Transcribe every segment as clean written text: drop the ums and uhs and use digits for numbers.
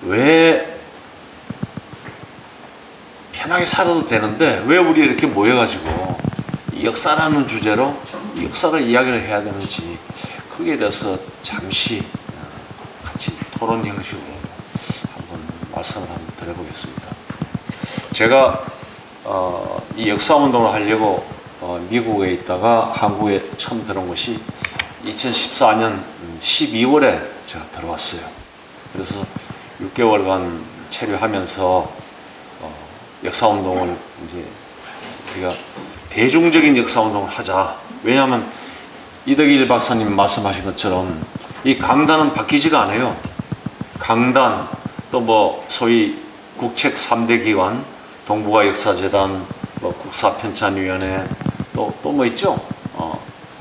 왜 편하게 살아도 되는데 왜 우리 이렇게 모여가지고 이 역사라는 주제로 이 역사를 이야기를 해야 되는지, 거기에 대해서 잠시 같이 토론 형식으로 한번 말씀을 한번 드려보겠습니다. 제가 이 역사운동을 하려고 미국에 있다가 한국에 처음 들어온 것이 2014년 12월에 제가 들어왔어요. 그래서 6개월간 체류하면서 역사운동을 이제 우리가 대중적인 역사운동을 하자. 왜냐하면 이덕일 박사님 말씀하신 것처럼 이 강단은 바뀌지가 않아요. 강단, 또 뭐 소위 국책 3대 기관, 동북아 역사재단, 뭐 국사편찬위원회, 또 뭐 있죠?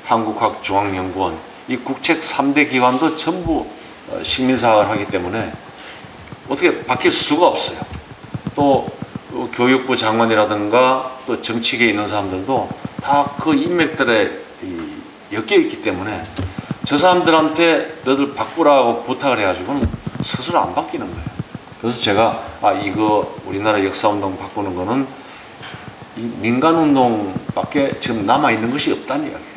한국학중앙연구원. 이 국책 3대 기관도 전부 식민사학을 하기 때문에 어떻게 바뀔 수가 없어요. 또 교육부 장관이라든가 또 정치계에 있는 사람들도 다 그 인맥들에 엮여 있기 때문에 저 사람들한테 너들 바꾸라고 부탁을 해가지고는 스스로 안 바뀌는 거예요. 그래서 제가 이거 우리나라 역사운동 바꾸는 거는 이 민간운동밖에 지금 남아있는 것이 없다는 이야기예요.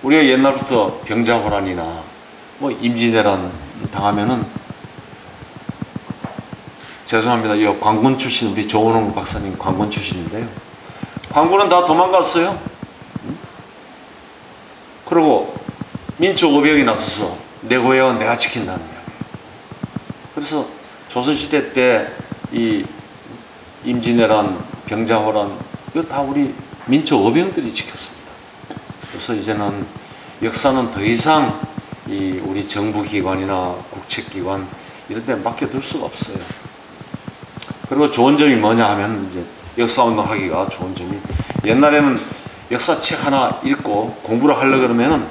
우리가 옛날부터 병자호란이나 뭐 임진왜란 당하면은, 죄송합니다. 이 관군 출신 우리 조은홍 박사님 관군 출신인데요. 관군은 다 도망갔어요. 그리고 민초 500이 나서서 내 고향은 내가 지킨다는 이야기예요. 그래서 조선시대 때 이 임진왜란, 병자호란 이거 다 우리 민초 500들이 지켰습니다. 그래서 이제는 역사는 더 이상 이 우리 정부기관이나 국책기관 이런 데 맡겨둘 수가 없어요. 그리고 좋은 점이 뭐냐 하면 이제 역사운동 하기가 좋은 점이, 옛날에는 역사책 하나 읽고 공부를 하려고 그러면은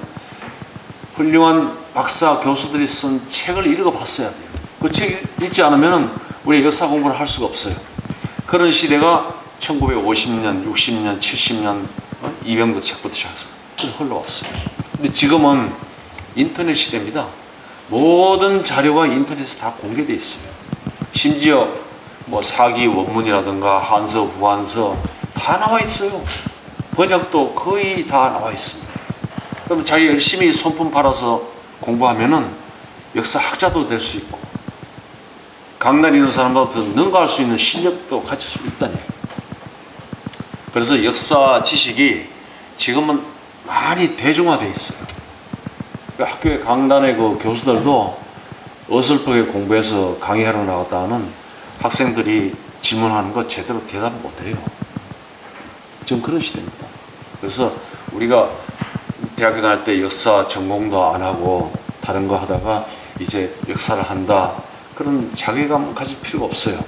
훌륭한 박사 교수들이 쓴 책을 읽어봤어야 돼요. 그 책 읽지 않으면은 우리 역사 공부를 할 수가 없어요. 그런 시대가 1950년, 60년, 70년 이병도 책부터 시작해서 흘러왔어요. 근데 지금은 인터넷 시대입니다. 모든 자료가 인터넷에 다 공개되어 있어요. 심지어 뭐 사기 원문이라든가 한서, 후한서 다 나와 있어요. 번역도 거의 다 나와 있습니다. 그럼 자기 열심히 손품 팔아서 공부하면은 역사학자도 될 수 있고, 강단 있는 사람보다 더 능가할 수 있는 실력도 가질 수 있다니. 그래서 역사 지식이 지금은 많이 대중화되어 있어요. 학교의 강단의 그 교수들도 어설프게 공부해서 강의하러 나갔다 하면 학생들이 질문하는 거 제대로 대답 못해요. 지금 그런 시대입니다. 그래서 우리가 대학교 다닐 때 역사 전공도 안 하고 다른 거 하다가 이제 역사를 한다, 그런 자괴감 가질 필요가 없어요.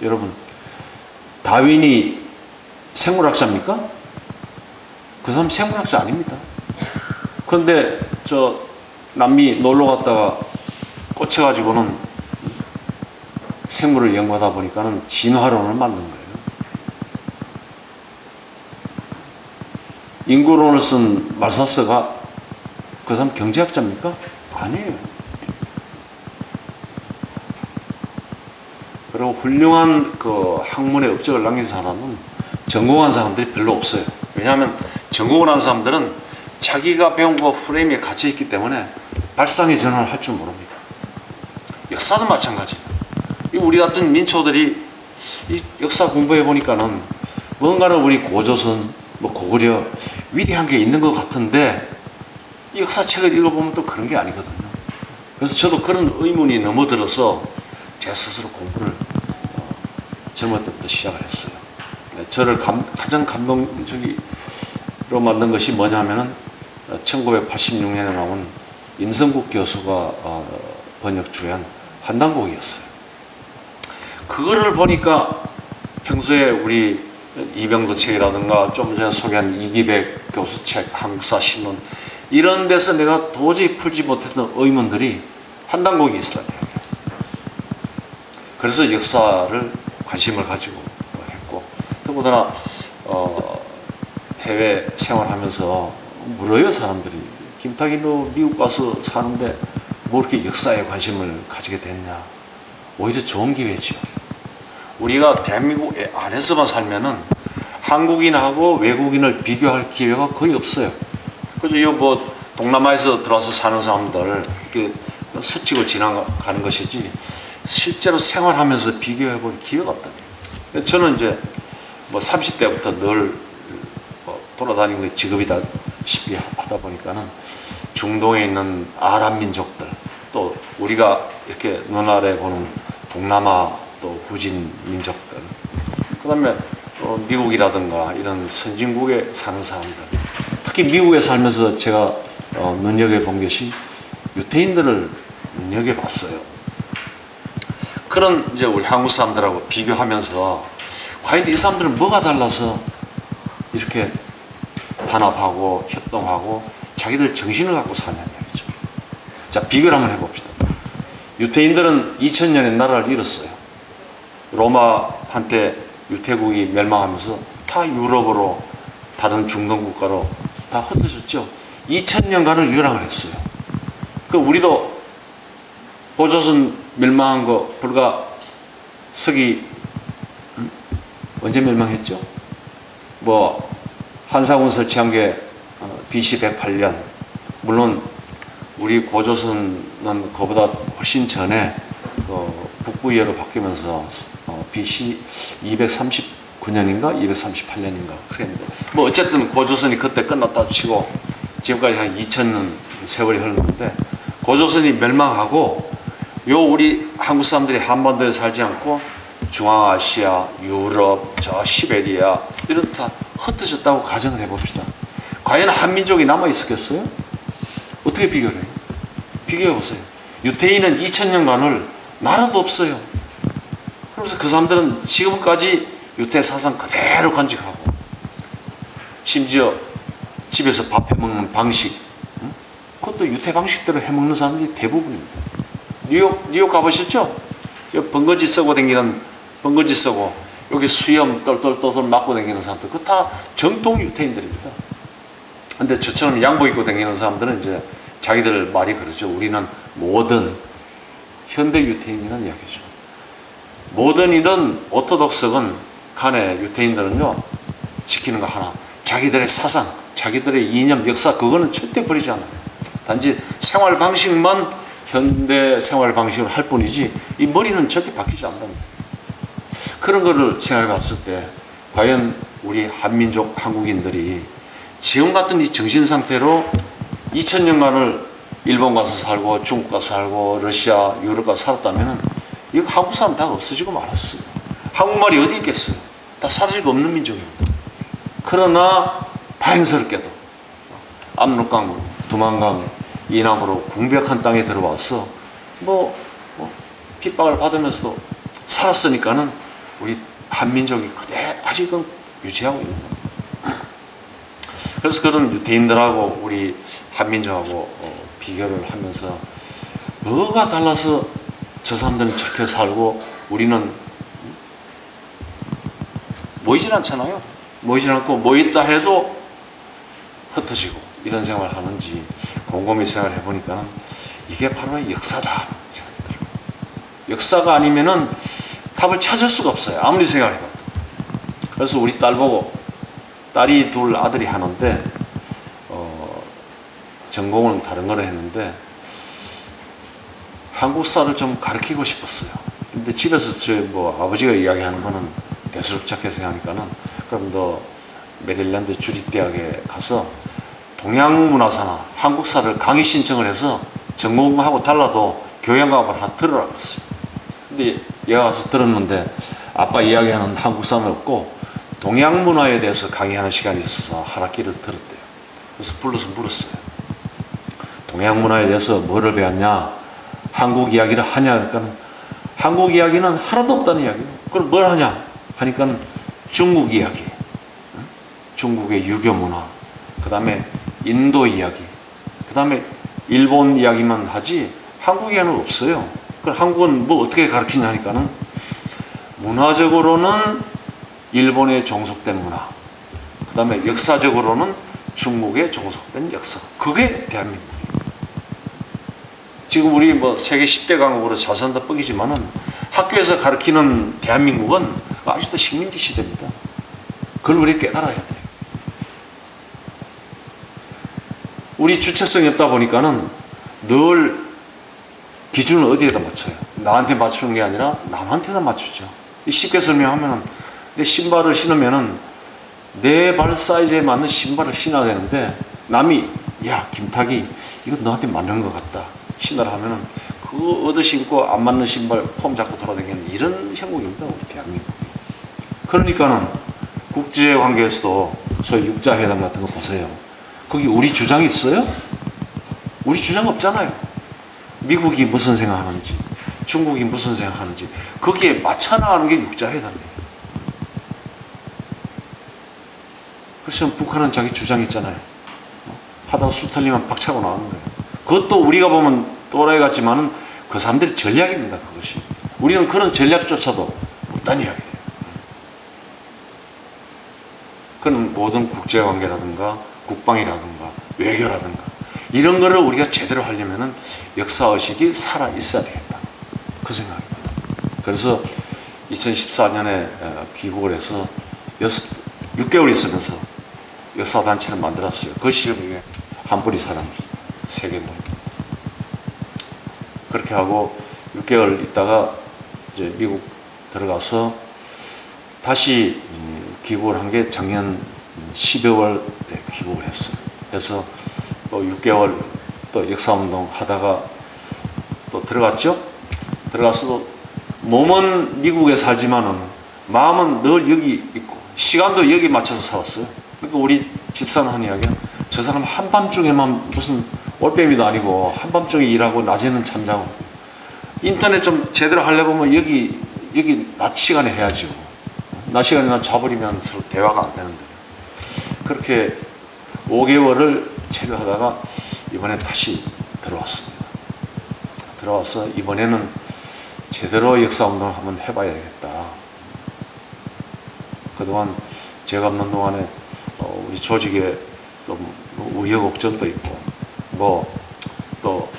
여러분, 다윈이 생물학자입니까? 그 사람 생물학자 아닙니다. 그런데 저 남미 놀러 갔다가 꽂혀가지고는 생물을 연구하다 보니까는 진화론을 만든 거예요. 인구론을 쓴 말사스가 그 사람 경제학자입니까? 아니에요. 그리고 훌륭한 그 학문의 업적을 남긴 사람은 전공한 사람들이 별로 없어요. 왜냐하면 전공을 한 사람들은 자기가 배운 거 프레임에 갇혀있기 때문에 발상의 전환을 할 줄 모릅니다. 역사도 마찬가지예요. 우리 같은 민초들이 이 역사 공부해 보니까는 뭔가는 우리 고조선, 뭐 고구려 위대한 게 있는 것 같은데 이 역사책을 읽어보면 또 그런 게 아니거든요. 그래서 저도 그런 의문이 너무 들어서 제 스스로 공부를 젊을 때부터 시작을 했어요. 저를 가장 감동적으로 만든 것이 뭐냐면은 1986년에 나온 임성국 교수가 번역 주한 한당곡이었어요. 그거를 보니까 평소에 우리 이병도 책이라든가 좀 전에 소개한 이기백 교수 책, 한국사 신론 이런 데서 내가 도저히 풀지 못했던 의문들이 한당곡이 있어요. 그래서 역사를 관심을 가지고 했고, 더군다나 해외 생활하면서 물어요. 사람들이 김탁이 너 미국 가서 사는데 뭐 이렇게 역사에 관심을 가지게 됐냐? 오히려 좋은 기회죠. 우리가 대한민국 안에서만 살면은 한국인하고 외국인을 비교할 기회가 거의 없어요. 그래서 이 뭐 동남아에서 들어와서 사는 사람들 이렇게 스치고 지나가는 것이지 실제로 생활하면서 비교해 볼 기회가 없다. 저는 이제 뭐 30대부터 늘 돌아다니는 게 직업이다시피 하다 보니까는 중동에 있는 아랍 민족들, 또 우리가 이렇게 눈 아래 보는 동남아 또 후진 민족들, 그 다음에 미국이라든가 이런 선진국에 사는 사람들, 특히 미국에 살면서 제가 눈여겨본 것이 유태인들을 눈여겨봤어요. 그런 이제 우리 한국 사람들하고 비교하면서 과연 이 사람들은 뭐가 달라서 이렇게 단합하고 협동하고 자기들 정신을 갖고 사냐는 얘기죠. 자, 비교를 한번 해봅시다. 유태인들은 2000년에 나라를 잃었어요. 로마한테 유태국이 멸망하면서 다 유럽으로 다른 중동 국가로 다 흩어졌죠. 2000년간을 유랑을 했어요. 그 우리도 고조선 멸망한 거 불과 서기 언제 멸망했죠? 뭐 한상훈 설치한 게 BC 108년. 물론 우리 고조선은 그보다 훨씬 전에 북부예로 바뀌면서 BC 239년인가 238년인가 그랬는데 뭐 어쨌든 고조선이 그때 끝났다 치고 지금까지 한 2000년 세월이 흘렀는데 고조선이 멸망하고 요 우리 한국 사람들이 한반도에 살지 않고 중앙아시아, 유럽, 저 시베리아 이런 다 흩어졌다고 가정을 해봅시다. 과연 한민족이 남아있었겠어요? 어떻게 비교를 해요? 비교해보세요. 유태인은 2000년간을 나라도 없어요. 그러면서 그 사람들은 지금까지 유태 사상 그대로 간직하고 심지어 집에서 밥 해먹는 방식 그것도 유태 방식대로 해먹는 사람들이 대부분입니다. 뉴욕 가보셨죠? 번거지 쓰고 다니는 번거지 쓰고 여기 수염 똘똘똘똘 맞고 다니는 사람들 그거 다 정통 유태인들입니다. 근데 저처럼 양복 입고 다니는 사람들은 이제 자기들 말이 그러죠. 우리는 모던 현대 유태인이라는 이야기죠. 모던이든 오토독스건 간에 유태인들은요 지키는 거 하나, 자기들의 사상, 자기들의 이념, 역사 그거는 절대 버리지 않아요. 단지 생활 방식만 현대 생활 방식을 할 뿐이지 이 머리는 절대 바뀌지 않는다. 그런 거를 생각해 봤을 때 과연 우리 한민족 한국인들이 지금 같은 이 정신 상태로 2000년간을 일본 가서 살고 중국 가서 살고 러시아, 유럽 가서 살았다면 이거 한국 사람 다 없어지고 말았어요. 한국말이 어디 있겠어요? 다 사라지고 없는 민족입니다. 그러나 다행스럽게도 압록강, 두만강, 이남으로 궁벽한 땅에 들어와서 핍박을 받으면서도 살았으니까는 우리 한민족이 그대로 아직은 유지하고 있는 겁니다. 그래서 그런 유태인들하고 우리 한민족하고 비교를 하면서 뭐가 달라서 저 사람들은 저렇게 살고 우리는 모이질 않잖아요. 모이질 않고 모였다 해도 흩어지고 이런 생활을 하는지 곰곰이 생각을 해보니까 이게 바로 역사다 생각이 들어요. 역사가 아니면은 답을 찾을 수가 없어요. 아무리 생각을 해봐도. 그래서 우리 딸 보고 딸이 둘 아들이 하는데 전공은 다른 걸 했는데 한국사를 좀 가르치고 싶었어요. 근데 집에서 아버지가 이야기하는 거는 대수롭지 생각하니까는 그럼 너 메릴랜드 주립대학에 가서 동양문화사나 한국사를 강의 신청을 해서 전공하고 달라도 교양과목을 하나 들으라 그랬어요. 근데 얘가 가서 들었는데 아빠 이야기하는 한국사는 없고 동양문화에 대해서 강의하는 시간이 있어서 한 학기를 들었대요. 그래서 불러서 물었어요. 동양문화에 대해서 뭐를 배웠냐? 한국 이야기를 하냐? 그러니까 한국 이야기는 하나도 없다는 이야기예요. 그럼 뭘 하냐? 하니까 중국 이야기, 중국의 유교 문화, 그 다음에 인도 이야기, 그 다음에 일본 이야기만 하지 한국 이야기는 없어요. 그럼 한국은 뭐 어떻게 가르치냐 하니까는 문화적으로는 일본에 종속된 문화, 그 다음에 역사적으로는 중국에 종속된 역사. 그게 대한민국이에요. 지금 우리 뭐 세계 10대 강국으로 잘 산다 뻑이지만은 학교에서 가르치는 대한민국은 아직도 식민지 시대입니다. 그걸 우리 깨달아야 돼요. 우리 주체성이 없다 보니까는 늘 기준을 어디에다 맞춰요? 나한테 맞추는 게 아니라 남한테다 맞추죠. 쉽게 설명하면은 내 신발을 신으면은 내 발 사이즈에 맞는 신발을 신어야 되는데 남이 야 김탁이 이거 너한테 맞는 것 같다 신으라 하면은 그거 얻어 신고 안 맞는 신발 폼 잡고 돌아다니는 이런 형국입니다. 우리 대한민국. 그러니까는 국제관계에서도 소위 육자회담 같은 거 보세요. 거기 우리 주장이 있어요? 우리 주장 없잖아요. 미국이 무슨 생각하는지 중국이 무슨 생각하는지 거기에 맞춰 나가는 게 육자회담이에요. 그래서 북한은 자기 주장이 있잖아요. 하다가 수 틀리면 박차고 나오는 거예요. 그것도 우리가 보면 또라이 같지만은 그 사람들의 전략입니다. 그것이. 우리는 그런 전략조차도 없다는 이야기예요. 그는 모든 국제관계라든가 국방이라든가 외교라든가 이런 거를 우리가 제대로 하려면은 역사의식이 살아 있어야 되겠다. 그 생각입니다. 그래서 2014년에 귀국을 해서 6개월 있으면서 역사단체를 만들었어요. 그것이 한뿌리 사람 세계모. 그렇게 하고 6개월 있다가 이제 미국 들어가서 다시 귀국을 한 게 작년 12월에 귀국을 했어요. 그래서 또 6개월 또 역사운동 하다가 또 들어갔죠. 들어가서도 몸은 미국에 살지만은 마음은 늘 여기 있고 시간도 여기 맞춰서 살았어요. 그러니까 우리 집사는 하는 이야기야. 저 사람 한밤중에만 무슨 올빼미도 아니고 한밤중에 일하고 낮에는 잠자고 인터넷 좀 제대로 하려고 하면 여기 낮 시간에 해야죠. 낮 시간에만 자버리면 서로 대화가 안 되는데 그렇게 5개월을 체류하다가 이번에 다시 들어왔습니다. 들어와서 이번에는 제대로 역사운동을 한번 해봐야 되겠다. 그동안 제가 없는 동안에 우리 조직에 좀 우여곡절도 있고 뭐 또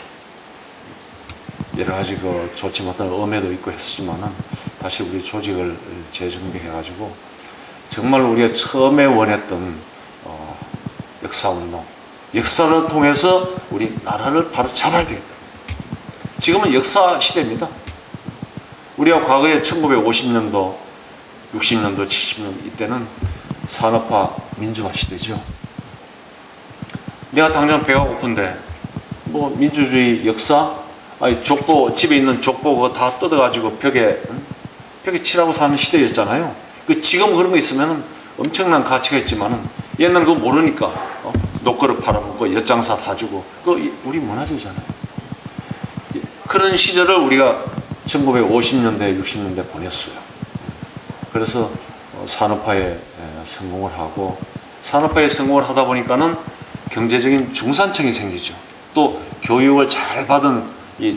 여러 가지 그 좋지 못한 엄해도 있고 했지만은 다시 우리 조직을 재정비해가지고 정말 우리가 처음에 원했던 역사운동, 역사를 통해서 우리 나라를 바로 잡아야 되겠다. 지금은 역사 시대입니다. 우리가 과거에 1950년도, 60년도, 70년도 이때는 산업화, 민주화 시대죠. 내가 당장 배가 고픈데 뭐 민주주의 역사, 아니 족보 집에 있는 족보 그거 다 뜯어가지고 벽에 칠하고 사는 시대였잖아요. 지금 그런 거 있으면 엄청난 가치가 있지만은 옛날에 그거 모르니까 녹그릇 팔아먹고 엿장사 다 주고 그거 우리 문화재잖아요. 그런 시절을 우리가 1950년대, 60년대 보냈어요. 그래서 산업화에 성공을 하고 산업화에 성공을 하다 보니까는 경제적인 중산층이 생기죠. 또 교육을 잘 받은 이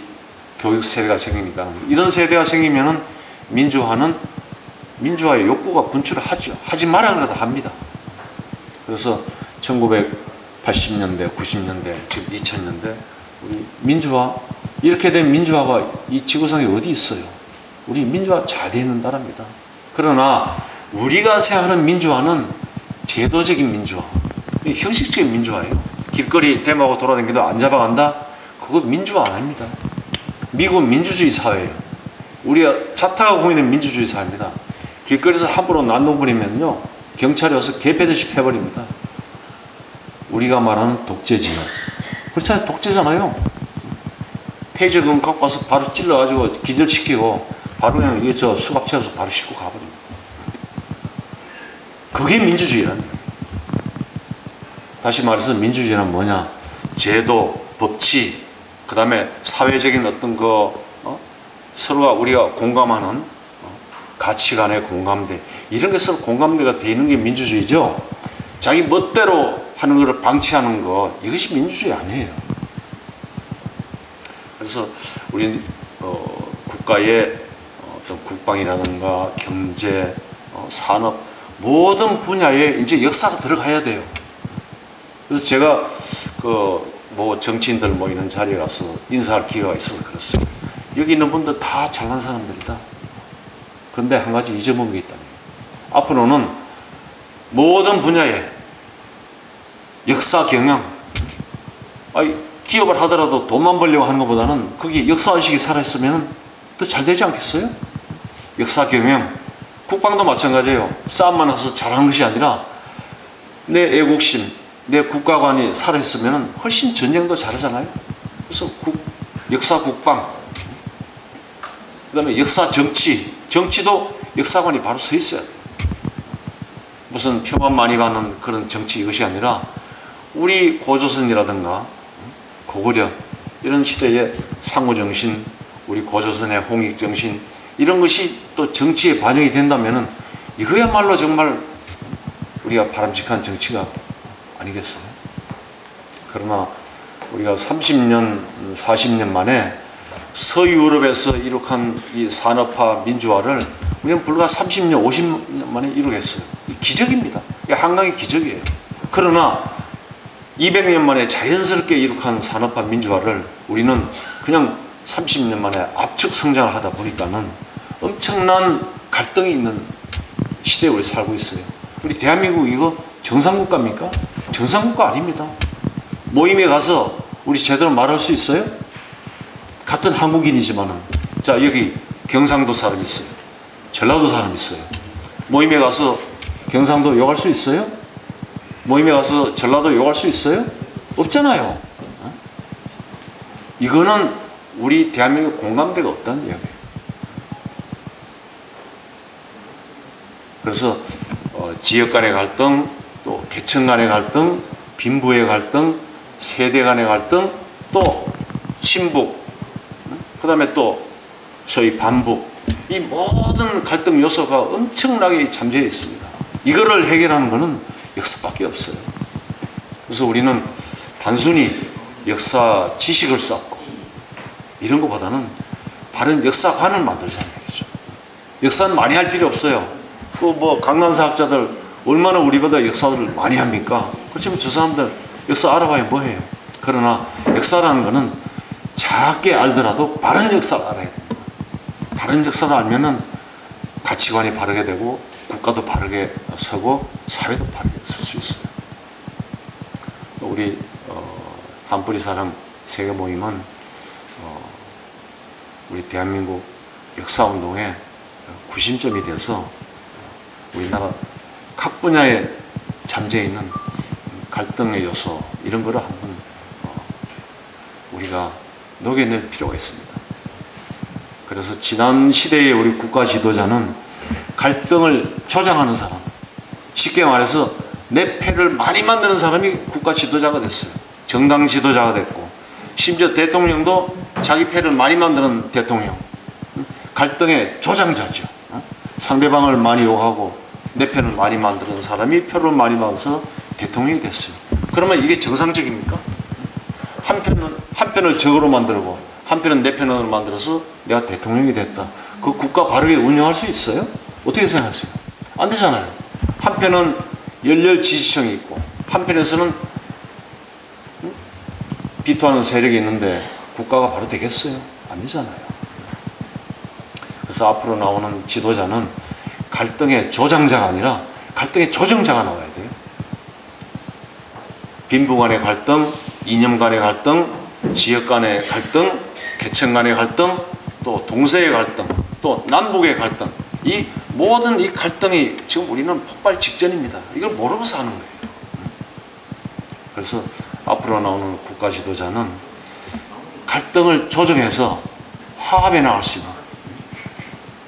교육 세대가 생기니까 이런 세대가 생기면은 민주화의 욕구가 분출을 하죠. 하지 마라 그래도 합니다. 그래서 1980년대, 90년대, 지금 2000년대 우리 민주화 이렇게 된 민주화가 이 지구상에 어디 있어요? 우리 민주화 잘 되는 나라입니다. 그러나 우리가 생각하는 민주화는 제도적인 민주화, 형식적인 민주화예요. 길거리 대마고 돌아다니기도 안 잡아간다? 그거 민주화 안 합니다. 미국은 민주주의 사회예요. 우리가 자타가 보이는 민주주의 사회입니다. 길거리에서 함부로 난동 부리면요 경찰이 와서 개패듯이 패버립니다. 우리가 말하는 독재지요. 그렇잖아요. 독재잖아요. 테이저건 갖고 와서 바로 찔러가지고 기절시키고 바로 그냥 이게 수갑 채워서 바로 싣고 가버립니다. 그게 민주주의라는 거예요. 다시 말해서 민주주의는 뭐냐? 제도, 법치, 그 다음에 사회적인 어떤 서로가 우리가 공감하는 가치관의 공감대, 이런 게 서로 공감대가 돼 있는 게 민주주의죠. 자기 멋대로 하는 것을 방치하는 것, 이것이 민주주의 아니에요. 그래서 우리 국가의 어떤 국방이라든가 경제, 산업 모든 분야에 이제 역사가 들어가야 돼요. 그래서 제가 뭐 정치인들 모이는 자리에 가서 인사할 기회가 있어서 그렇습니다. 여기 있는 분들 다 잘난 사람들이다. 그런데 한 가지 잊어먹은 게 있다. 앞으로는 모든 분야에 역사 경영, 기업을 하더라도 돈만 벌려고 하는 것보다는 거기 역사의식이 살아있으면 더 잘 되지 않겠어요? 역사 경영, 국방도 마찬가지예요. 싸움만 해서 잘하는 것이 아니라 내 애국심, 내 국가관이 살아있으면 훨씬 전쟁도 잘하잖아요. 그래서 역사 국방, 그 다음에 역사 정치, 정치도 역사관이 바로 서 있어야 돼요. 무슨 표만 많이 가는 그런 정치 이것이 아니라 우리 고조선이라든가 고구려 이런 시대의 상호정신, 우리 고조선의 홍익정신 이런 것이 또 정치에 반영이 된다면은 이거야말로 정말 우리가 바람직한 정치가 아니겠어요? 그러나 우리가 30년, 40년 만에 서유럽에서 이룩한 이 산업화 민주화를 우리는 불과 30년, 50년 만에 이루겠어요. 기적입니다. 이게 한강의 기적이에요. 그러나 200년 만에 자연스럽게 이룩한 산업화 민주화를 우리는 그냥 30년 만에 압축 성장을 하다 보니까는 엄청난 갈등이 있는 시대에 우리 살고 있어요. 우리 대한민국 이거 정상국가입니까? 정상국가 아닙니다. 모임에 가서 우리 제대로 말할 수 있어요? 같은 한국인이지만은 자 여기 경상도 사람 있어요. 전라도 사람 있어요. 모임에 가서 경상도 욕할 수 있어요? 모임에 가서 전라도 욕할 수 있어요? 없잖아요. 이거는 우리 대한민국 공감대가 없다는 이야기예요. 그래서 지역 간의 갈등, 또 계층 간의 갈등, 빈부의 갈등, 세대 간의 갈등, 또 친북, 그 다음에 또 소위 반북, 이 모든 갈등 요소가 엄청나게 잠재해 있습니다. 이거를 해결하는 것은 역사밖에 없어요. 그래서 우리는 단순히 역사 지식을 쌓고 이런 것보다는 바른 역사관을 만들자는 얘기죠. 역사는 많이 할 필요 없어요. 그 뭐 강난사 학자들 얼마나 우리보다 역사를 많이 합니까? 그렇지만 저 사람들 역사 알아봐야 뭐해요. 그러나 역사라는 것은 작게 알더라도 바른 역사를 알아야 됩니다. 바른 역사를 알면은 가치관이 바르게 되고 국가도 바르게 서고 사회도 바르게 설 수 있어요. 우리 한뿌리 사랑 세계 모임은 우리 대한민국 역사운동의 구심점이 돼서 우리나라 각 분야에 잠재해 있는 갈등의 요소 이런 거를 한번 우리가 녹여낼 필요가 있습니다. 그래서 지난 시대의 우리 국가 지도자는 갈등을 조장하는 사람, 쉽게 말해서 내 패를 많이 만드는 사람이 국가 지도자가 됐어요. 정당 지도자가 됐고 심지어 대통령도 자기 패를 많이 만드는 대통령, 갈등의 조장자죠. 상대방을 많이 욕하고 내 편을 많이 만드는 사람이 표를 많이 받아서 대통령이 됐어요. 그러면 이게 정상적입니까? 한편을 적으로 만들고 한편은 내 편으로 만들어서 내가 대통령이 됐다. 그 국가 바르게 운영할 수 있어요? 어떻게 생각하세요? 안 되잖아요. 한편은 열렬 지지층이 있고 한편에서는 비토하는 세력이 있는데 국가가 바로 되겠어요? 안 되잖아요. 그래서 앞으로 나오는 지도자는 갈등의 조장자가 아니라 갈등의 조정자가 나와야 돼요. 빈부 간의 갈등, 이념 간의 갈등, 지역 간의 갈등, 계층 간의 갈등, 또 동서의 갈등, 또 남북의 갈등, 이 모든 이 갈등이 지금 우리는 폭발 직전입니다. 이걸 모르고 사는 거예요. 그래서 앞으로 나오는 국가 지도자는 갈등을 조정해서 화합에 나갈 수 있는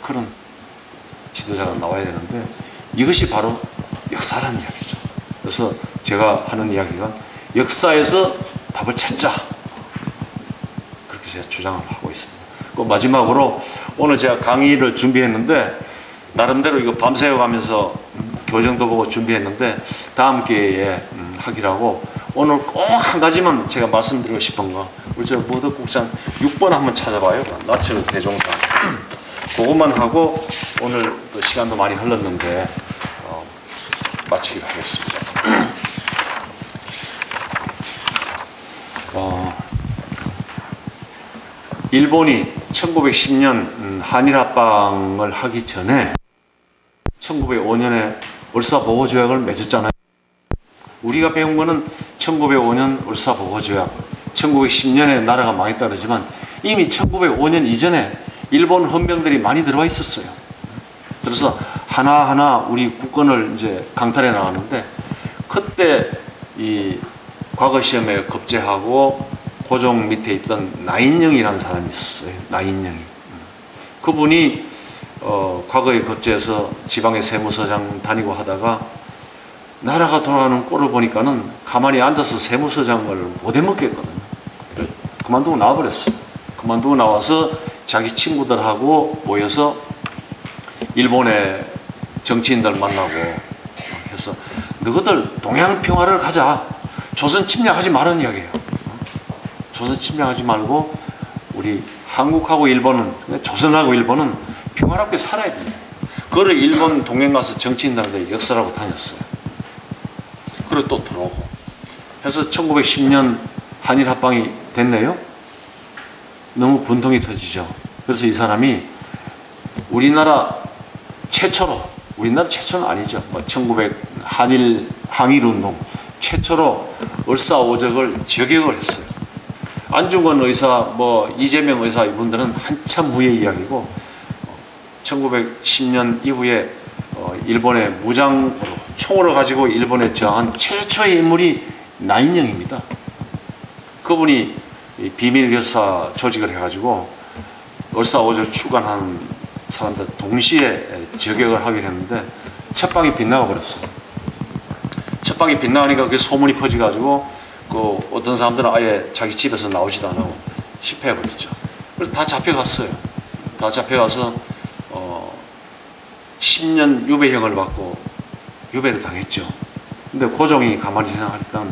그런 지도자가 나와야 되는데 이것이 바로 역사라는 이야기죠. 그래서 제가 하는 이야기가 역사에서 답을 찾자, 그렇게 제가 주장을 하고 있습니다. 그 마지막으로 오늘 제가 강의를 준비했는데 나름대로 이거 밤새워 가면서 교정도 보고 준비했는데 다음 기회에 하기로 하고 오늘 꼭 한 가지만 제가 말씀드리고 싶은 거, 우리 저 모덕국장 6번 한번 찾아봐요. 나철 대종사. 그것만 하고 오늘 또 시간도 많이 흘렀는데 마치기로 하겠습니다. 일본이 1910년 한일합방을 하기 전에 1905년에 을사보고조약을 맺었잖아요. 우리가 배운 거는 1905년 을사보고조약, 1910년에 나라가 망했다 그러지만 이미 1905년 이전에 일본 헌병들이 많이 들어와 있었어요. 그래서 하나하나 우리 국권을 이제 강탈해 나가는데, 그때 이 과거 시험에 급제하고 고종 밑에 있던 나인영이라는 사람이 있었어요. 나인영이. 그분이 과거에 급제해서 지방의 세무서장 다니고 하다가 나라가 돌아가는 꼴을 보니까는 가만히 앉아서 세무서장을 못 해먹겠거든요. 그만두고 나와버렸어요. 그만두고 나와서 자기 친구들하고 모여서 일본의 정치인들 만나고 해서 너희들 동양 평화를 가자. 조선 침략하지 말라는 이야기예요. 조선 침략하지 말고 우리 한국하고 일본은, 조선하고 일본은 평화롭게 살아야 돼. 그거를 일본 동행 가서 정치인들한테 역설하고 다녔어요. 그리고 또 들어오고 해서 1910년 한일 합방이 됐네요. 너무 분통이 터지죠. 그래서 이 사람이 우리나라 최초는 아니죠. 1900 한일 항일운동 최초로 을사오적을 저격을 했어요. 안중근 의사, 이재명 의사 이분들은 한참 후의 이야기고, 1910년 이후에 일본의 무장 총으로 가지고 일본에 저항한 최초의 인물이 나인영입니다. 그분이 비밀결사 조직을 해가지고 을사오적 출간한 사람들 동시에 저격을 하게 됐는데 첫 방이 빗나가 버렸어. 첫 방이 빗나가니까 그게 소문이 퍼져가지고 어떤 사람들은 아예 자기 집에서 나오지도 안 하고 실패해버렸죠. 그래서 다 잡혀갔어요. 다 잡혀가서 10년 유배형을 받고 유배를 당했죠. 근데 고종이 가만히 생각하니까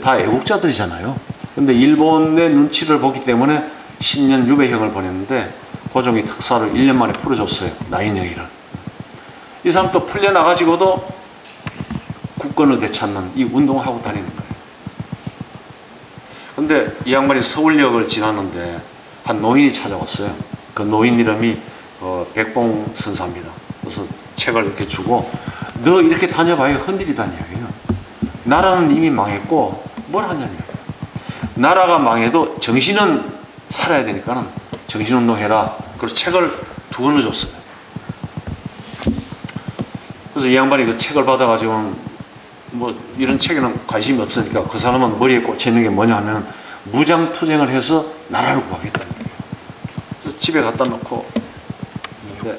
다 애국자들이잖아요. 근데 일본의 눈치를 보기 때문에 10년 유배형을 보냈는데 고종이 특사를 1년 만에 풀어줬어요. 나인영이를. 이 사람 또 풀려나가지고도 국권을 되찾는 이 운동을 하고 다니는 거예요. 근데 이 양반이 서울역을 지났는데 한 노인이 찾아왔어요. 그 노인 이름이 백봉 선사입니다. 그래서 책을 이렇게 주고 너 이렇게 다녀봐야 흔들리다는 이야기예요. 나라는 이미 망했고 뭘 하냐는 이야기예요. 나라가 망해도 정신은 살아야 되니까는 정신운동 해라. 그래서 책을 2권을 줬어요. 그래서 이 양반이 그 책을 받아가지고 이런 책에는 관심이 없으니까 그 사람은 머리에 꽂혀있는 게 뭐냐 하면 무장투쟁을 해서 나라를 구하겠다는 거예요. 그래서 집에 갖다 놓고 있는데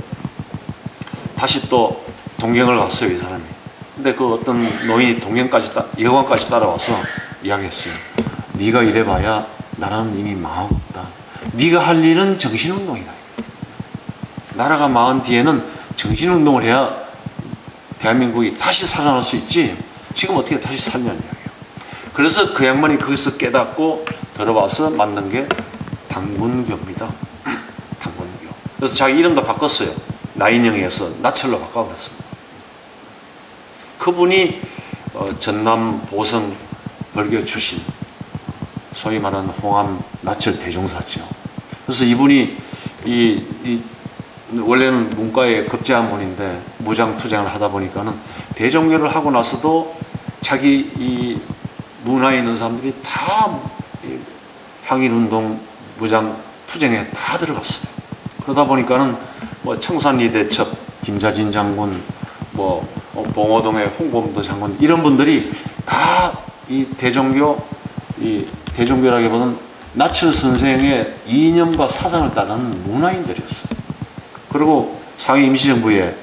다시 또 동경을 갔어요, 이 사람이. 근데 그 어떤 노인이 여관까지 따라와서 이야기했어요. 네가 이래봐야 나라는 이미 망하고 없다. 네가 할 일은 정신운동이다. 나라가 망한 뒤에는 정신운동을 해야 대한민국이 다시 살아날 수 있지 지금 어떻게 다시 살냐는 이야기예요. 그래서 그 양반이 거기서 깨닫고 들어와서 만든 게 당군교입니다. 당군교. 그래서 자기 이름도 바꿨어요. 나인영에서 나철로 바꿔버렸습니다. 그분이 전남 보성 벌교 출신, 소위 말하는 홍암 나철 대종사죠. 그래서 이분이 원래는 문과에 급제한 분인데 무장투쟁을 하다 보니까는 대종교를 하고 나서도 자기 이 문화에 있는 사람들이 다 항일운동 무장투쟁에 다 들어갔어요. 그러다 보니까는 청산리대첩 김자진 장군, 봉오동의 홍범도 장군 이런 분들이 다 이 대종교라기보다는 나철 선생의 이념과 사상을 따르는 문화인들이었어요. 그리고 상해 임시정부에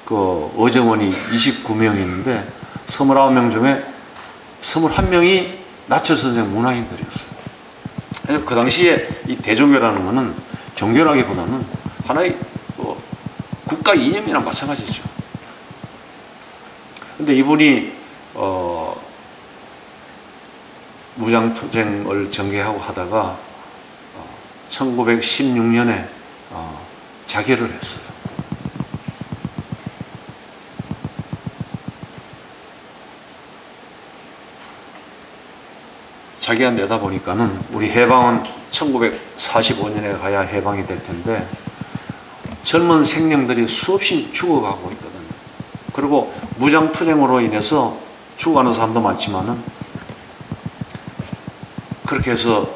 그 어정원이 29명이 있는데 29명 중에 21명이 나철 선생 문화인들이었어요. 그래서 그 당시에 이 대종교라는 것은 종교라기보다는 하나의 국가 이념이랑 마찬가지죠. 근데 이분이 무장투쟁을 전개하고 하다가 1916년에 자결을 했어요. 자기가 내다 보니까는 우리 해방은 1945년에 가야 해방이 될 텐데 젊은 생명들이 수없이 죽어가고 있거든요. 그리고 무장투쟁으로 인해서 죽어가는 사람도 많지만은 그렇게 해서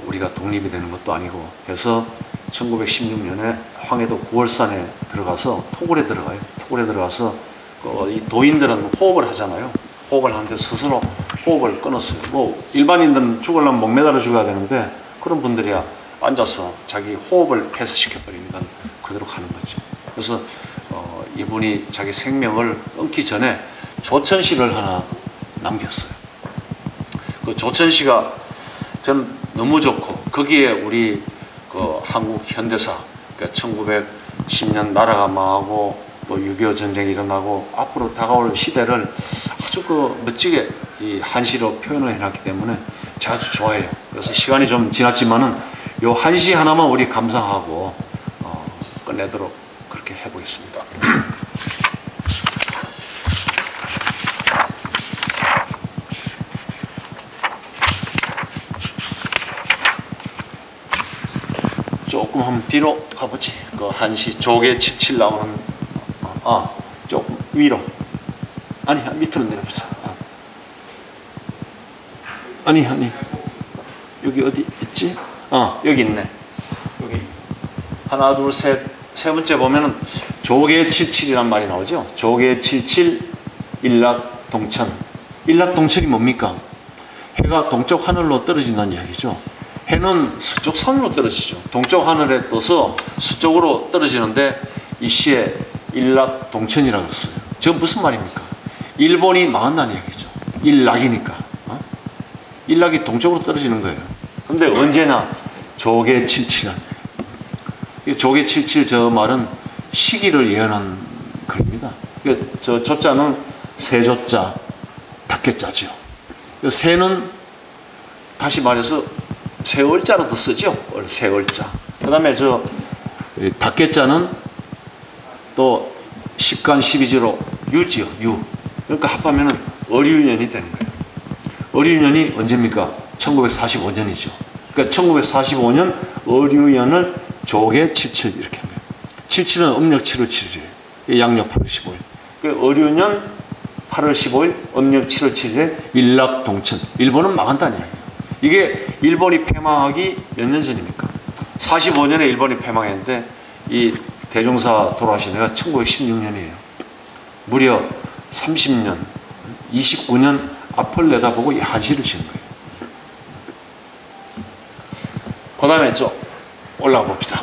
우리가 독립이 되는 것도 아니고 해서 1916년에 황해도 9월산에 들어가서 토굴에 들어가요. 토굴에 들어가서 이 도인들은 호흡을 하잖아요. 호흡을 하는데 스스로 호흡을 끊었어요. 뭐 일반인들은 죽으려면 목매달아 죽어야 되는데 그런 분들이야 앉아서 자기 호흡을 폐쇄시켜버리니까 그대로 가는 거죠. 그래서 이분이 자기 생명을 끊기 전에 조천시를 하나 남겼어요. 그 조천시가 전 너무 좋고 거기에 우리 그 한국 현대사, 그러니까 1910년 나라가 망하고 또 6.25 전쟁이 일어나고 앞으로 다가올 시대를 아주 그 멋지게 이 한시로 표현을 해놨기 때문에 제가 아주 좋아해요. 그래서 시간이 좀 지났지만은 요 한시 하나만 우리 감상하고 끝내도록 그렇게 해보겠습니다. 조금 한번 뒤로 가보지. 그 한시 조개 칠칠 나오는 조금 위로. 아니 밑으로 내려보자. 아니 여기 어디 있지? 여기 있네. 여기 하나 둘 셋 세 번째 보면은 조개 칠칠이란 말이 나오죠. 조개 칠칠 일락동천. 일락동천이 뭡니까? 해가 동쪽 하늘로 떨어진다는 이야기죠. 해는 서쪽 산으로 떨어지죠. 동쪽 하늘에 떠서 서쪽으로 떨어지는데 이 시에 일락동천이라고 했어요. 지금 무슨 말입니까? 일본이 망한다는 이야기죠. 일락이니까. 일락이 동쪽으로 떨어지는 거예요. 근데 언제나 조개 칠칠한. 조개 칠칠 저 말은 시기를 예언한 글입니다. 저 조자는 세조자, 닭개자죠. 새는 다시 말해서 세월자로도 쓰죠. 세월자. 그 다음에 저 닭개자는 또 10간 12지로 유지요. 유. 그러니까 합하면은 어류년이 되는 거예요. 어류년이 언제입니까? 1945년이죠. 그러니까 1945년 어류년을 조개 77 이렇게 합니다. 77은 음력 7월 7일이에요. 양력 8월 15일. 그러니까 어류년 8월 15일, 음력 7월 7일에 일락동천. 일본은 망한다는 이야기예요. 이게 일본이 패망하기 몇 년 전입니까? 45년에 일본이 패망했는데 이 대종사 돌아가신 해가 1916년이에요. 무려 30년, 29년 앞을 내다보고 이 한시를 지은 거예요. 그 다음에 좀 올라가 봅시다.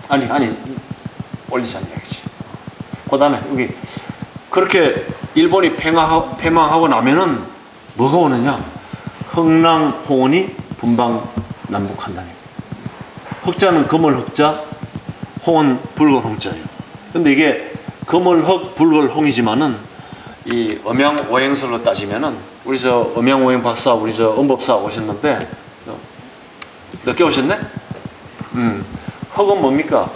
아니 올리자는 이야기지. 그 다음에 여기 그렇게 일본이 패망하고 나면은 뭐가 오느냐? 흥랑홍원이 분방남북한다는 얘기예요. 흑자는 금월흑자, 홍은 불월홍자예요. 근데 이게 금월흑, 불월홍이지만은 이 음양오행설로 따지면은 우리 저 음양오행 박사, 우리 저 음법사 오셨는데 늦게 오셨네? 흑은 뭡니까?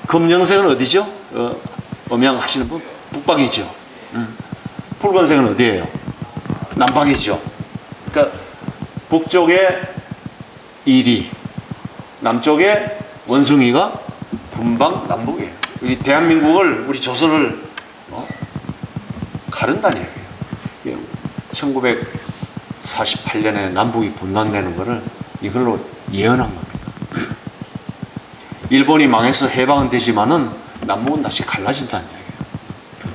금영색은 어디죠? 음양하시는 분? 북방이죠. 붉은색은 어디예요? 남방이죠. 그러니까 북쪽에 이리, 남쪽에 원숭이가 분방 남북이에요. 이 대한민국을, 우리 조선을 가른다는 얘기예요. 1948년에 남북이 분단되는 것을 이걸로 예언한 겁니다. 일본이 망해서 해방은 되지만은 남북은 다시 갈라진다는 얘기예요.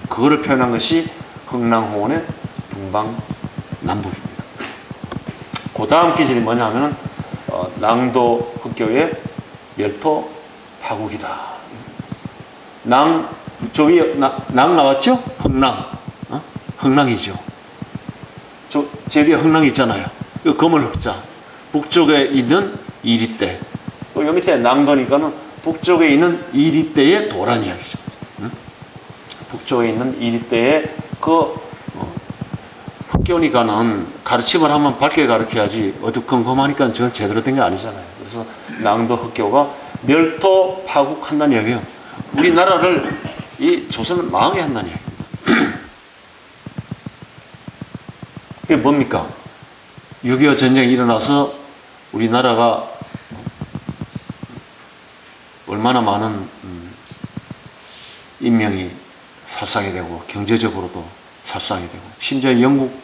그거를 표현한 것이 흥랑홍원의 분방 남북입니다. 그 다음 기절이 뭐냐 하면은 낭도 흑교의 멸토 파국이다. 낭 나왔죠? 흥랑. 흥랑이죠. 제 위에 흥랑이 있잖아요. 이 금월흑자. 북쪽에 있는 이리떼. 여기 밑에 낭도니까는 북쪽에 있는 이리떼의 도란 이야기죠. 북쪽에 있는 이리떼의 그 흑교니까는 가르침을 하면 밝게 가르쳐야지 어두컴컴하니까 저건 제대로 된 게 아니잖아요. 그래서 낭도 흑교가 멸토 파국한다는 이야기예요. 우리나라를 이 조선을 망하게 한다는 이야기입니다. 그게 뭡니까? 6.25 전쟁이 일어나서 우리나라가 얼마나 많은 인명이 살상이 되고 경제적으로도 살상이 되고, 심지어 영국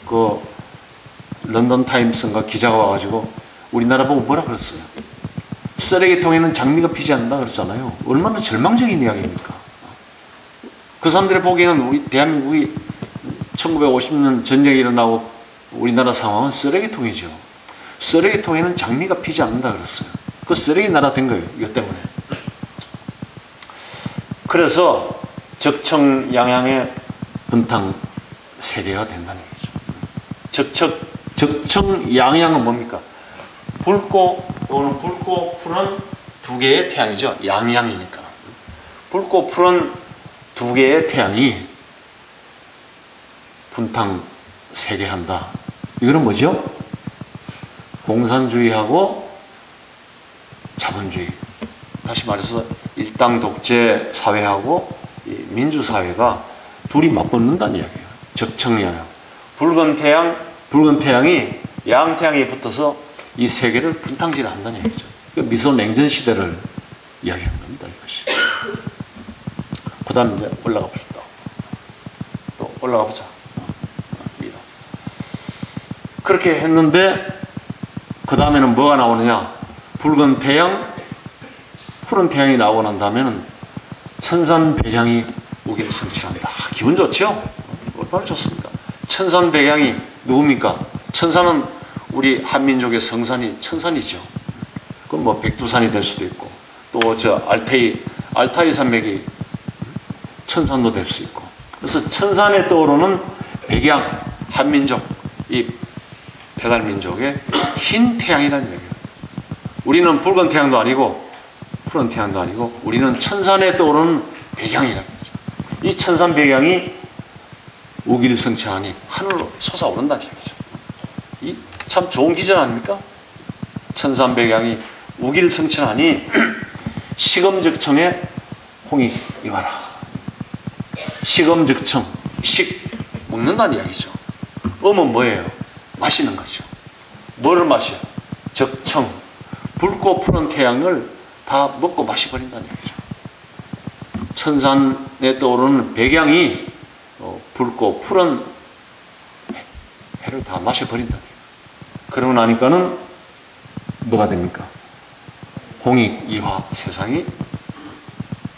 그 런던 타임스인가 기자가 와가지고 우리나라 보고 뭐라 그랬어요? 쓰레기통에는 장미가 피지 않는다 그랬잖아요. 얼마나 절망적인 이야기입니까? 그 사람들이 보기에는 우리 대한민국이 1950년 전쟁이 일어나고 우리나라 상황은 쓰레기통이죠. 쓰레기통에는 장미가 피지 않는다 그랬어요. 그 쓰레기 나라 된 거예요. 이것 때문에. 그래서 적청양양의 분탕 세계가 된다는 얘기죠. 적청양양은 뭡니까? 붉고 푸른 두 개의 태양이죠. 양양이니까. 붉고 푸른 두 개의 태양이 분탕 세계한다. 이거는 뭐죠? 공산주의하고 자본주의. 다시 말해서 일당 독재 사회하고 민주사회가 둘이 맞붙는다는 이야기예요. 적청양양. 붉은 태양이 양태양이 붙어서 이 세계를 분탕질을 한다는 얘기죠. 미소 냉전 시대를 이야기하는 겁니다. 이것이. 그 다음 이제 올라가 봅시다. 또 올라가 보자. 그렇게 했는데 그 다음에는 뭐가 나오느냐? 붉은 태양, 푸른 태양이 나오고 난 다음에는 천산백양이 우기를 성취한다. 기분 좋죠? 얼마나 좋습니까? 천산백양이 누굽니까? 천산은 우리 한민족의 성산이 천산이죠. 그럼 뭐 백두산이 될 수도 있고, 또 저 알타이 산맥이 천산도 될 수 있고. 그래서 천산에 떠오르는 백양, 한민족, 이 배달민족의 흰 태양이라는 얘기예요. 우리는 붉은 태양도 아니고 푸른 태양도 아니고 우리는 천산에 떠오르는 백양이라는 거죠. 이 천산 백양이 우기를 성취하니 하늘로 솟아오른다는 얘기죠. 이 참 좋은 기절 아닙니까? 천산 백양이 우기를 성취하니 시검적청에 홍이 이와라. 시검적청, 식 먹는다는 이야기죠. 음은 뭐예요? 마시는 거죠. 뭐를 마셔? 적청, 붉고 푸른 태양을 다 먹고 마셔버린다는 얘기죠. 천산에 떠오르는 백양이 붉고 푸른 해를 다 마셔버린다는 얘기죠. 그러고 나니까는 뭐가 됩니까? 홍익 이화 세상이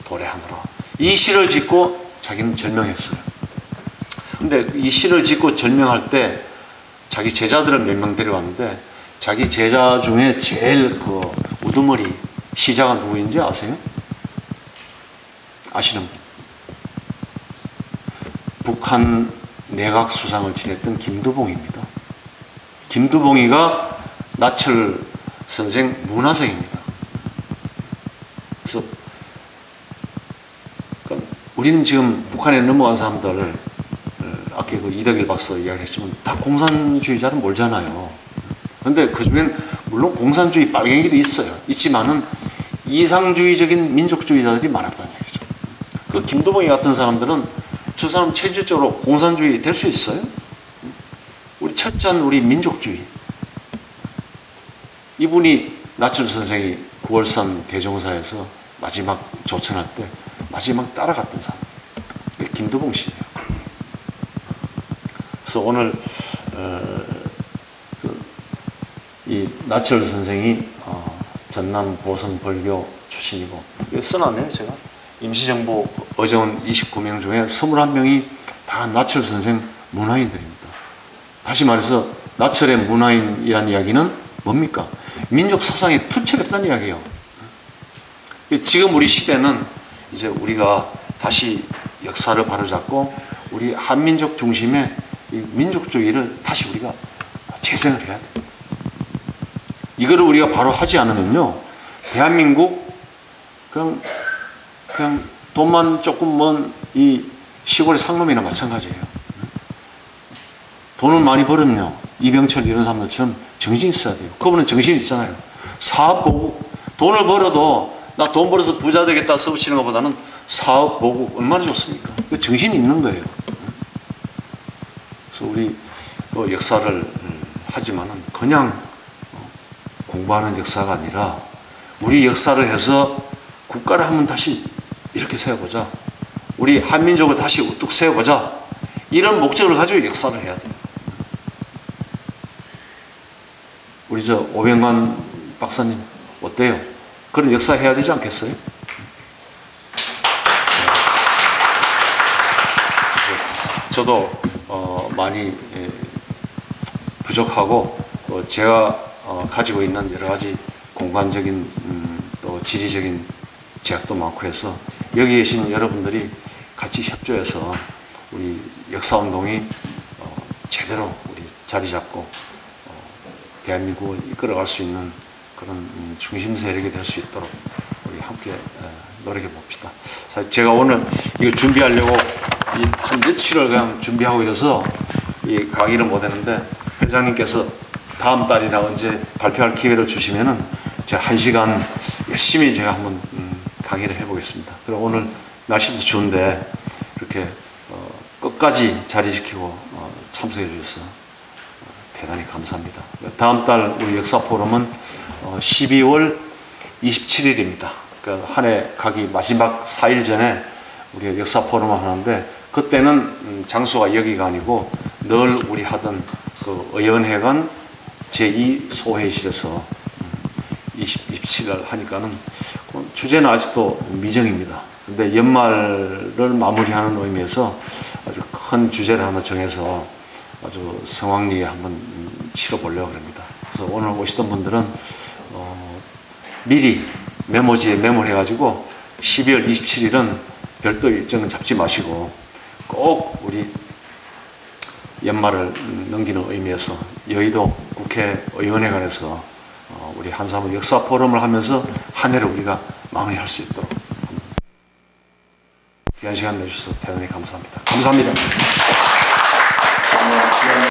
도래하노라. 이 시를 짓고 자기는 절명했어요. 근데 이 시를 짓고 절명할 때 자기 제자들을 몇 명 데려왔는데 자기 제자 중에 제일 그 우두머리 시자가 누구인지 아세요? 아시는 분? 북한 내각 수상을 지냈던 김두봉입니다. 김두봉이가 나철 선생 문화생입니다. 그래서 우리는 지금 북한에 넘어간 사람들을 아까 그 이덕일 박사 이야기했지만 다 공산주의자를 몰잖아요. 그런데 그 중엔 물론 공산주의 빨갱이도 있어요. 있지만은 이상주의적인 민족주의자들이 많았다는 얘기죠. 그 김두봉이 같은 사람들은 저 사람 체질적으로 공산주의 될 수 있어요? 우리 철저한 우리 민족주의. 이분이 나철 선생이 9월산 대종사에서 마지막 조천할 때 마지막 따라갔던 사람. 김두봉 씨예요. 그래서 오늘 이 나철 선생이 전남 보성 벌교 출신이고 써놨네요. 제가 임시정부 어제온 29명 중에 21명이 다 나철 선생 문화인들입니다. 다시 말해서 나철의 문화인이라는 이야기는 뭡니까? 민족 사상에 투철했다는 이야기예요. 지금 우리 시대는 이제 우리가 다시 역사를 바로잡고 우리 한민족 중심의 이 민족주의를 다시 우리가 재생을 해야 돼요. 이거를 우리가 바로 하지 않으면요, 대한민국 그냥 돈만 조금 먼 이 시골의 상놈이나 마찬가지예요. 돈을 많이 벌으면요, 이병철 이런 사람들처럼 정신이 있어야 돼요. 그분은 정신이 있잖아요. 사업 보고 돈을 벌어도 나 돈 벌어서 부자 되겠다 써붙이는 것보다는 사업 보고 얼마나 좋습니까? 그 정신이 있는 거예요. 그래서 우리 또 역사를 하지만은 그냥 공부하는 역사가 아니라 우리 역사를 해서 국가를 한번 다시 이렇게 세워보자. 우리 한민족을 다시 우뚝 세워보자. 이런 목적을 가지고 역사를 해야 돼요. 우리 저 오병관 박사님 어때요? 그런 역사 해야 되지 않겠어요? 저도 많이 부족하고 또 제가 가지고 있는 여러 가지 공간적인 또 지리적인 제약도 많고 해서 여기 계신 여러분들이 같이 협조해서 우리 역사운동이 제대로 우리 자리 잡고 대한민국을 이끌어갈 수 있는 그런 중심 세력이 될 수 있도록 우리 함께 노력해 봅시다. 사실 제가 오늘 이거 준비하려고 한 며칠을 그냥 준비하고 이래서 이 강의를 못 했는데 회장님께서 다음 달이나 언제 발표할 기회를 주시면은 제가 1시간 열심히 제가 한번 강의를 해보겠습니다. 그럼 오늘 날씨도 추운데 이렇게 끝까지 자리지키고 참석해 주셔서 대단히 감사합니다. 다음 달 우리 역사 포럼은 12월 27일입니다. 그러니까 한 해 가기 마지막 4일 전에 우리가 역사 포럼을 하는데 그때는 장소가 여기가 아니고 늘 우리 하던 그 의원회관 제2소회의실에서 27일 하니까는 주제는 아직도 미정입니다. 근데 연말을 마무리하는 의미에서 아주 큰 주제를 하나 정해서 아주 성황리에 한번 치러보려고 합니다. 그래서 오늘 오시던 분들은 미리 메모지에 메모를 해가지고 12월 27일은 별도 일정은 잡지 마시고 꼭 우리 연말을 넘기는 의미에서 여의도 국회의원회관에서 우리 한사무 역사 포럼을 하면서 한 해를 우리가 마무리할 수 있도록 귀한 시간 내주셔서 대단히 감사합니다. 감사합니다.